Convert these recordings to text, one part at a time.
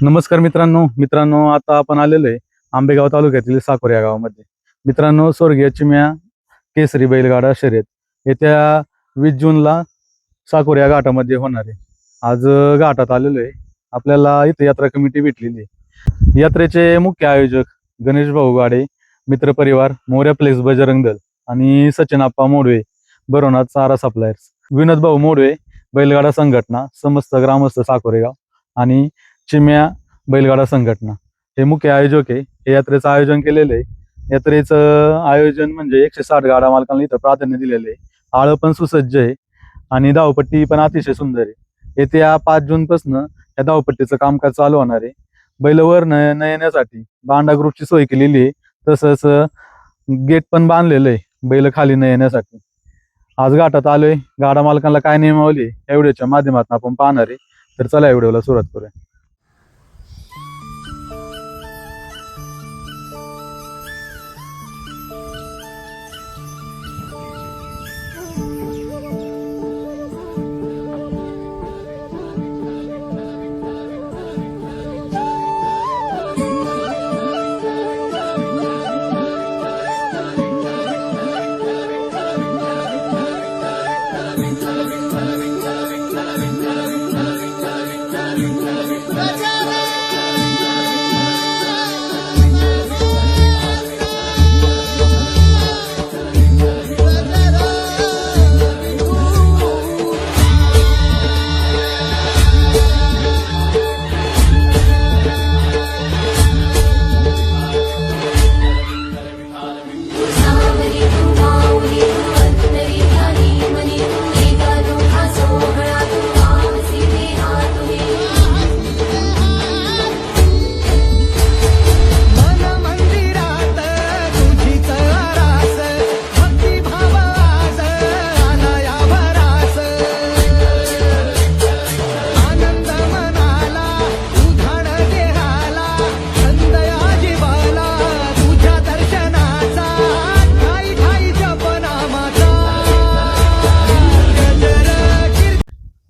नमस्कार मित्रांनो आता आपण आलेलो आहे आंबेगाव तालुक्यातील साकोर या गावामध्ये. मित्रांनो, स्वर्गीय चिम्या केसरी बैलगाडा शर्यत येत्या 20 जूनला साकोर या घाटामध्ये होणार आहे. आज घाटात आलेलो आहे. आपल्याला इथे यात्रा कमिटी भेटलेली आहे. यात्रेचे मुख्य आयोजक गणेश भाऊ गाडे, मित्रपरिवार, मोर्या प्लेस बजरंग दल आणि सचिन आप्पा मोडवे, भरवनाथ चारा सप्लायर्स, विनोद भाऊ मोडवे, बैलगाडा संघटना, समस्त ग्रामस्थ साकोरेगाव आणि चिम्या बैलगाडा संघटना हे मुख्य आयोजक आहे. हे यात्रेचं आयोजन केलेलं आहे. यात्रेचं आयोजन म्हणजे 160 गाडा मालकांना इथं प्राधान्य दिलेलं आहे. आळं पण सुसज्ज आहे आणि धावपट्टी पण अतिशय सुंदर आहे. येत्या 5 जून पासून या धावपट्टीचं कामकाज चालू होणार आहे. बैलवर नयण्यासाठी बांडा ग्रुपची सोय केलेली आहे. तसंच गेट पण बांधलेलं आहे बैल खाली नयण्यासाठी. आज घाटात आलोय. गाडा मालकांना काय नियमावली या व्हिडिओच्या माध्यमातून आपण पाहणार आहे. तर चला या व्हिडिओला सुरुवात करूया.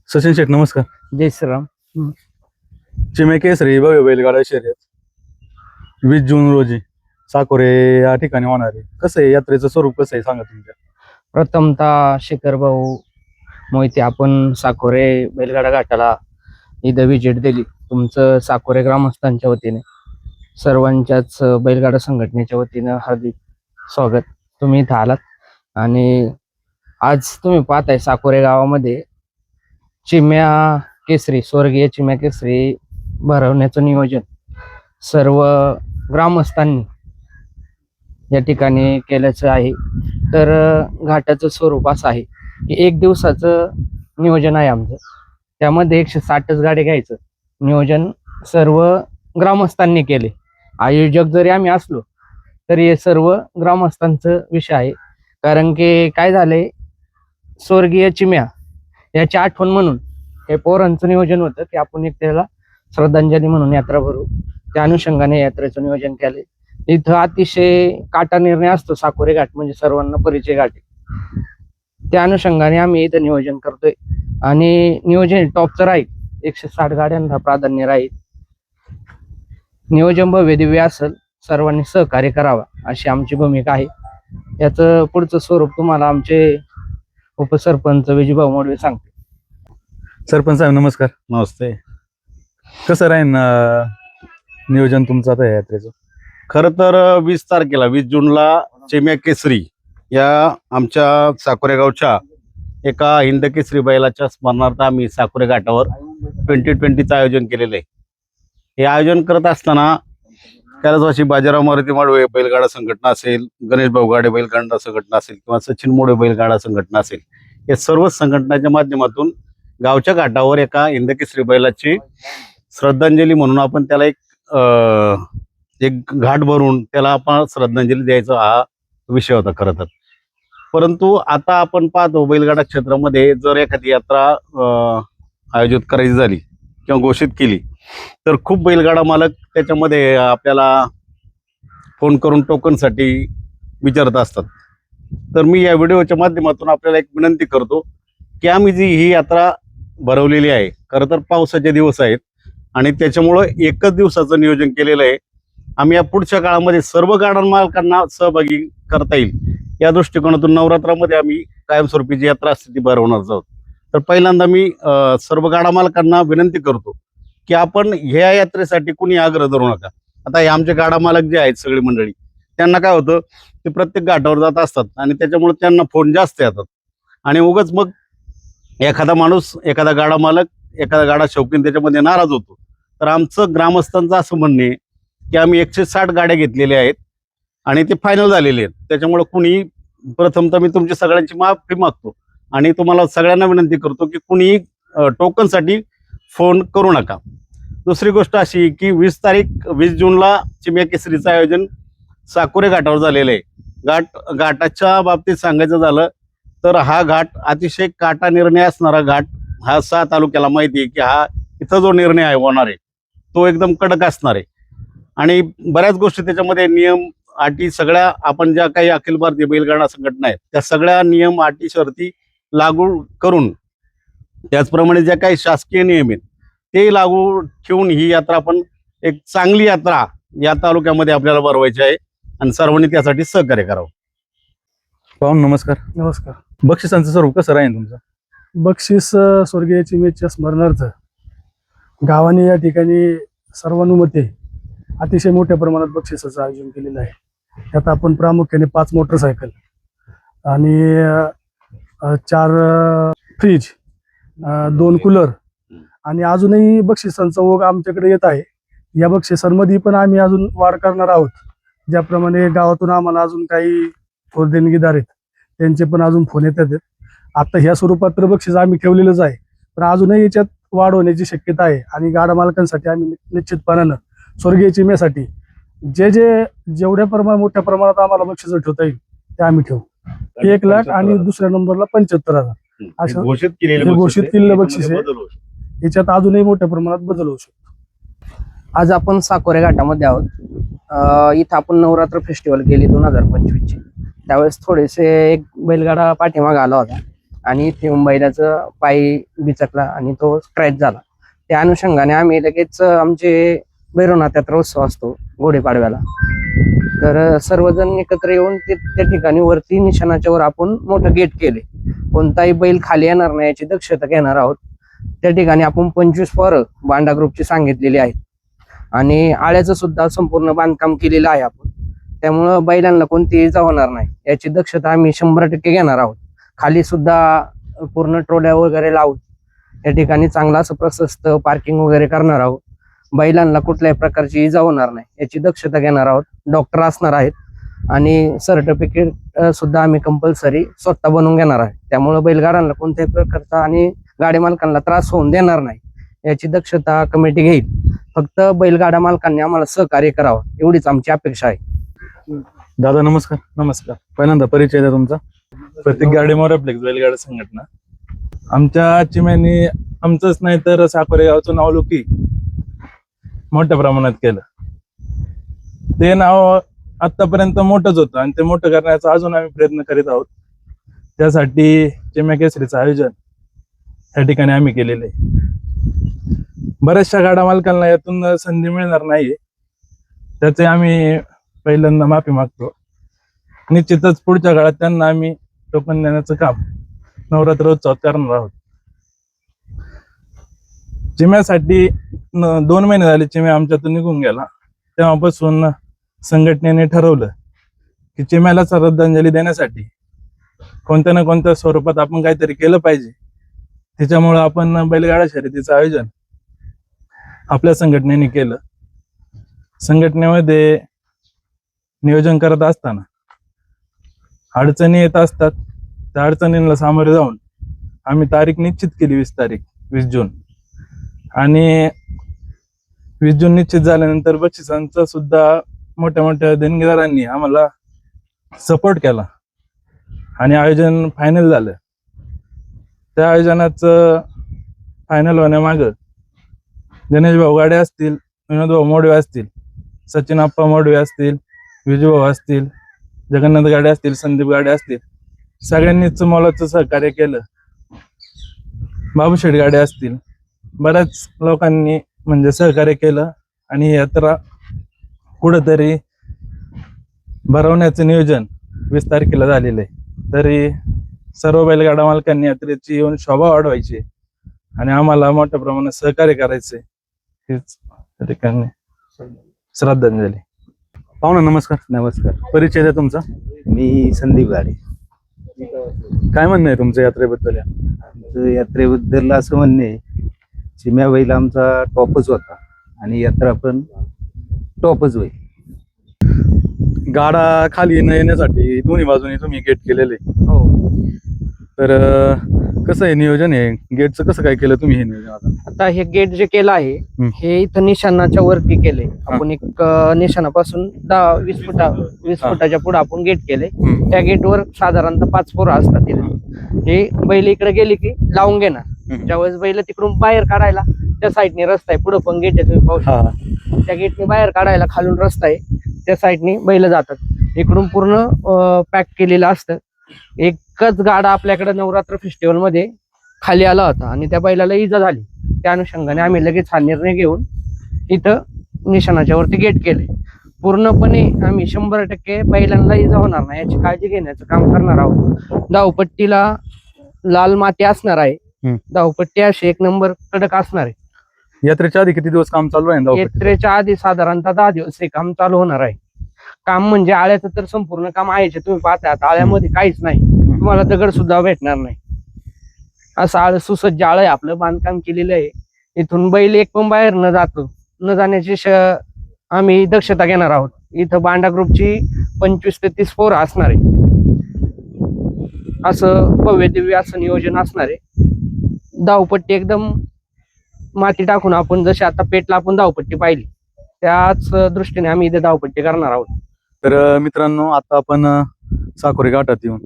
सचिन शेठ, नमस्कार. जय श्रीराम. चिम्या केसरी भव्य बैलगाडा शर्यत 20 जून रोजी साकोरे या ठिकाणी होणार आहे. कसं आहे यात्रेचं स्वरूप, कसं आहे सांगा तुमच्या? प्रथमतः शेखर भाऊ मोहिते, आपण साकोरे बैलगाडा घाटाला इथं विजिट दिली. तुमचं साकोरे ग्रामस्थांच्या वतीने, सर्वांच्याच बैलगाडा संघटनेच्या वतीनं हार्दिक स्वागत. तुम्ही इथं आलात आणि आज तुम्ही पाहताय साकोरे गावामध्ये चिम्या केसरी, स्वर्गीय चिम्या केसरी भरवण्याचं नियोजन सर्व ग्रामस्थांनी या ठिकाणी केल्याचं आहे. तर घाटाचं स्वरूप असं आहे की 1 दिवसाचं नियोजन आहे आमचं. त्यामध्ये 160च गाडी घ्यायचं नियोजन सर्व ग्रामस्थांनी केले. आयोजक जरी आम्ही असलो तरी हे सर्व ग्रामस्थांचं विषय आहे. कारण की काय झालंय, स्वर्गीय चिम्या याची आठवण म्हणून हे पोरांचं नियोजन होतं की आपण एक त्याला श्रद्धांजली म्हणून यात्रा भरू. त्या अनुषंगाने यात्रेचं नियोजन केले. इथं अतिशय काटा निर्णय असतो. साकोरे घाट म्हणजे सर्वांना परिचय घाट आहे. त्या अनुषंगाने आम्ही इथं नियोजन करतोय आणि नियोजन टॉपचं राहील. 160 गाड्यांना प्राधान्य राहील. नियोजन भव्य दिव्य असेल, सर्वांनी सहकार्य करावा अशी आमची भूमिका आहे. याचं पुढचं स्वरूप तुम्हाला आमचे उपसरपंच विजयभाऊ मोडवे सांगते. सरपंच साहेब, नमस्कार. नमस्ते. कसं राहील नियोजन तुमचं आता या यात्रेचं? खर तर 20 तारखेला 20 जूनला चिम्या केसरी या आमच्या साकोरे गावच्या एका हिंद केसरी बैलाच्या स्मरणार्थ आम्ही साकोरे घाटावर 2020चं आयोजन केलेलं आहे. हे आयोजन करत असताना कैलासवासी बाजीराव मारुती माडवे बैलगाडा संघटना असेल, गणेश भाऊ गाडे बैलगाडा संघटना असेल किंवा सचिन मोडवे बैलगाडा संघटना असेल, या सर्व संघटनाच्या माध्यमातून गावच्या घाटावर एका हिंद केसरी बैलाची श्रद्धांजली म्हणून आपण त्याला एक घाट भरून त्याला आपण श्रद्धांजली द्यायचा हा विषय होता खरं तर. परंतु आता आपण पाहतो बैलगाडा क्षेत्रामध्ये जर एखादी यात्रा आयोजित करायची झाली किंवा घोषित केली तर खूप बैलगाडा मालक त्याच्यामध्ये आपल्याला फोन करून टोकनसाठी विचारत असतात. तर मी या व्हिडिओच्या माध्यमातून आपल्याला एक विनंती करतो की आम्ही जी ही यात्रा भरवलेली आहे, खरं तर पावसाचे दिवस आहेत आणि त्याच्यामुळं एकच दिवसाचं नियोजन केलेलं आहे. आम्ही या पुढच्या काळामध्ये सर्व गाडा मालकांना सहभागी करता येईल या दृष्टिकोनातून नवरात्रामध्ये आम्ही कायमस्वरूपी जी यात्रा असते ती भरवणार आहोत. तर पहिल्यांदा मी सर्व गाडा मालकांना विनंती करतो की आपण ह्या यात्रेसाठी कुणी आग्रह धरू नका. आता हे आमचे गाडा मालक जे आहेत सगळी मंडळी, त्यांना काय होतं, ते प्रत्येक घाटावर जात असतात आणि त्याच्यामुळे त्यांना फोन जास्त येतात आणि उगाच मग एखादा माणूस, एखादा गाडा मालक, एखादा गाडा शौकीन त्याच्यामध्ये नाराज होतो. तर आमचं ग्रामस्थांचं असं म्हणणे आहे की आम्ही 160 गाड्या घेतलेल्या आहेत आणि ते फायनल झालेले आहेत. त्याच्यामुळे कुणी, प्रथमतः मी तुमची सगळ्यांची माफी मागतो आणि तुम्हाला सगळ्यांना विनंती करतो की कुणी टोकनसाठी फोन करू नका. दुसरी गोष्ट अशी की 20 जूनला चिम्या केसरीचं आयोजन साकोरे घाटावर झालेलं आहे. घाटाच्या बाबतीत सांगायचं झालं तर हा घाट अतिशय काटा निर्णय असणारा घाट, हा 6 तालुक्याला माहिती आहे की हा इथं जो निर्णय आहे होणार आहे तो एकदम कडक असणार आहे आणि बऱ्याच गोष्टी त्याच्यामध्ये नियम अटी सगळ्या, आपण ज्या काही अखिल भारतीय बैलगाडा संघटना आहेत त्या सगळ्या नियम अटी शर्ती लागू करून, त्याचप्रमाणे ज्या काही शासकीय नियम आहेत ते लागू ठेवून ही यात्रा आपण एक चांगली यात्रा या तालुक्यामध्ये आपल्याला भरवायची आहे आणि सर्वांनी त्यासाठी सहकार्य करावं. पाहून नमस्कार. नमस्कार. बक्षिसांचं स्वरूप कसं राहील तुमचं? बक्षीस स्वर्गीय चिमेच्या स्मरणार्थ गावाने या ठिकाणी सर्वानुमते अतिशय मोठ्या प्रमाणात बक्षिसाचं आयोजन केलेलं आहे. त्यात आपण प्रामुख्याने 5 मोटरसायकल आणि 4 फ्रीज, 2 कूलर आणि अजूनही बक्षिसांचा ओघ आमच्याकडे येत आहे. या बक्षिसांमध्ये पण आम्ही अजून वाढ करणार आहोत. ज्याप्रमाणे गावातून आम्हाला अजून काही थोर देणगीदार आहेत त्यांचे पण अजून फोन येतात. आता ह्या स्वरूपात तर बक्षीस आम्ही ठेवलेलंच आहे, पण अजूनही याच्यात वाढ होण्याची शक्यता आहे आणि गाडा मालकांसाठी आम्ही निश्चितपणानं स्वर्गीय चिमेसाठी जेवढ्या मोठ्या प्रमाणात आम्हाला बक्षीस ठेवता येईल ते आम्ही ठेवू. 1 लाख आणि दुसऱ्या नंबरला 75,000 असं घोषित केलेलं बक्षीस आहे. याच्यात अजूनही मोठ्या प्रमाणात बदल होऊ शकतो. आज आपण साकोरे घाटामध्ये आहोत. इथं आपण नवरात्र फेस्टिवल केली 2025 ची. त्यावेळेस थोडेसे एक बैलगाडा पाठीमाग आला होता आणि इथे बैलाचं पाय बिचकला आणि तो स्क्रॅच झाला. त्या अनुषंगाने आम्ही लगेच आमचे भैरवनाथ यात्रा उत्सव असतो गुढीपाडव्याला, तर सर्वजण एकत्र येऊन त्या ठिकाणी वरती निशाणाच्या वर आपण मोठं गेट केले. कोणताही बैल खाली येणार नाही याची दक्षता घेणार आहोत. त्या ठिकाणी आपण 25 पोरं बांडा ग्रुपची सांगितलेली आहेत आणि आळ्याचं सुद्धा संपूर्ण बांधकाम केलेलं आहे आपण. त्यामुळं बैलांना कोणतीही इजा होणार नाही याची दक्षता आम्ही 100% घेणार आहोत. खाली सुद्धा पूर्ण ट्रोल्या वगैरे लावून या ठिकाणी चांगला असं प्रशस्त पार्किंग वगैरे करणार आहोत. बैलांना कुठल्याही प्रकारची इजा होणार नाही याची दक्षता घेणार आहोत. डॉक्टर असणार आहेत आणि सर्टिफिकेट सुद्धा आम्ही कंपल्सरी स्वतः बनवून घेणार आहे. त्यामुळं बैलगाड्यांना कोणत्याही प्रकारचा आणि गाडी मालकांना त्रास होऊन देणार नाही याची दक्षता कमिटी घेईल. फक्त बैलगाडा मालकांनी आम्हाला सहकार्य करावं एवढीच आमची अपेक्षा आहे. दादा नमस्कार. नमस्कार. पहिल्यांदा परिचय द्या तुमचा. प्रत्येक गाडी मोरफ्लेक्स बैलगाडा संघटना. आमच्या चिम्यानी आमचंच नाही तर साकोरे गावचं नाव लोकी मोठ्या प्रमाणात केलं. ते नाव आतापर्यंत मोठंच होतं आणि ते मोठं करण्याचा अजून आम्ही प्रयत्न करीत आहोत. त्यासाठी चिम्या केसरीचं आयोजन या ठिकाणी आम्ही केलेलं आहे. बऱ्याचशा गाडा मालकांना यातून संधी मिळणार नाही, त्याचे आम्ही पहिल्यांदा माफी मागतो. निश्चितच पुढच्या काळात त्यांना आम्ही टोकन देण्याचं काम नवरात्र उत्सवात करणार आहोत. चिम्यासाठी 2 महिने झाले चिम्या आमच्यातून निघून गेला. तेव्हापासून संघटनेने ठरवलं की चिम्याला श्रद्धांजली देण्यासाठी कोणत्या ना कोणत्या स्वरूपात आपण काहीतरी केलं पाहिजे. त्याच्यामुळं आपण बैलगाडा शर्यतीचं आयोजन आपल्या संघटनेने केलं. संघटनेमध्ये नियोजन करत असताना अडचणी येत असतात. त्या अडचणींना सामोरे जाऊन आम्ही तारीख निश्चित केली 20 जून आणि 20 जून निश्चित झाल्यानंतर बक्षिसांचा सुद्धा मोठ्या मोठ्या देणगीदारांनी आम्हाला सपोर्ट केला आणि आयोजन फायनल झालं. त्या आयोजनाचं फायनल होण्यामागं गणेश भाऊ गाडे असतील, विनोद भाऊ मोडवे असतील, सचिन आप्पा मोडवे असतील, विजू भाऊ असतील, जगन्नाथ गाडे असतील, संदीप गाडे असतील, सगळ्यांनीच मोलाचं सहकार्य केलं. बाबूशेठ गाडे असतील, बऱ्याच लोकांनी म्हणजे सहकार्य केलं आणि ही यात्रा कुठंतरी भरवण्याचं नियोजन 20 तारखेला झालेलं आहे. तरी सर्व बैलगाडा मालकांनी यात्रेची येऊन शोभा वाढवायची आणि आम्हाला मोठ्या प्रमाणात सहकार्य करायचंय हीच त्या ठिकाणी श्रद्धांजली. पाहुणा नमस्कार. नमस्कार, परिचय द्या तुमचा. मी संदीप गाडे. काय म्हणणं आहे तुमचं यात्रेबद्दल? आमचं यात्रेबद्दल असं म्हणणे आहे, चिम्या बैल आमचा टॉपच होता आणि यात्रा पण टॉपच होईल. गाडा खाली न येण्यासाठी दोन्ही बाजूनी तुम्ही गेट केलेले, हो. तर कसं आहे नियोजन आहे गेटचं, कसं काय केलं तुम्ही हे नियोजन? आता हे गेट जे केलं आहे हे इथं निशाणाच्या वरती केले आपण. एक निशाणापासून 20 फुटाच्या पुढे आपण गेट केले. त्या गेटवर साधारणतः 5 पोरं असतात तिथे. हे बैल इकडे गेली की लावून घेणार. ज्यावेळेस बैल तिकडून बाहेर काढायला त्या साईडने रस्ता आहे, पुढे पण गेट आहे तुम्ही पाहू शकता. त्या गेटने बाहेर काढायला खालून रस्ता आहे, त्या साईडने बैल जातात. इकडून पूर्ण पॅक केलेलं असतं. एकच गाडा आपल्याकडे नवरात्र फेस्टिवल मध्ये खाली आला होता आणि त्या बैलाला इजा झाली. त्या अनुषंगाने आम्ही लगेच हा निर्णय घेऊन इथं निशाणाच्या वरती गेट केले. पूर्णपणे आम्ही 100% बैलांना इजा होणार नाही याची काळजी घेण्याचं काम करणार आहोत. धावपट्टीला लाल माती असणार आहे. धावपट्टी अशी 1 नंबर कडक असणार आहे. यात्रेच्या आधी किती दिवस काम चालू आहे धावपट्टीचं? यात्रेच्या आधी साधारणतः 10 दिवस हे काम चालू होणार आहे. काम म्हणजे आळ्याचं तर संपूर्ण काम आहे. तुम्ही पाहता आता आळ्यामध्ये काहीच नाही, तुम्हाला दगड सुद्धा भेटणार नाही. असं आळ सुसज्ज आळ आहे आपलं, बांधकाम केलेलं आहे. इथून बैल एक पण बाहेर न जाण्याची आम्ही दक्षता घेणार आहोत. इथं बांडा ग्रुपची 25 ते 30 पोरं असणार आहे. असं भव्य दिव्य असं नियोजन असणार आहे. धावपट्टी एकदम माती टाकून आपण जशी आता पेटला आपण धावपट्टी पाहिली त्याच दृष्टीने आम्ही इथे धावपट्टी करणार आहोत. तर मित्रांनो, आता आपण साकोरी घाटात येऊन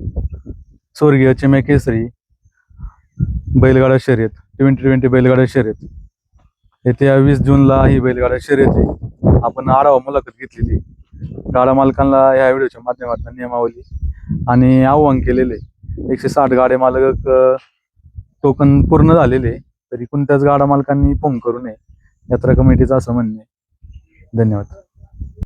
स्वर्गीय चिम्या केसरी बैलगाडा शर्यत 2020 बैलगाडा शर्यत येत्या 20 जूनला ही बैलगाडा शर्यत आहे. आपण आढावा मुलाखत घेतलेली. गाडा मालकांना या व्हिडिओच्या माध्यमातून नियमावली आणि आव्हान केलेले. 160 गाडे मालक टोकन पूर्ण झालेले, तरी कोणत्याच गाडा मालकांनी फोन करू नये, यात्रा कमिटीचं असं म्हणणे. धन्यवाद.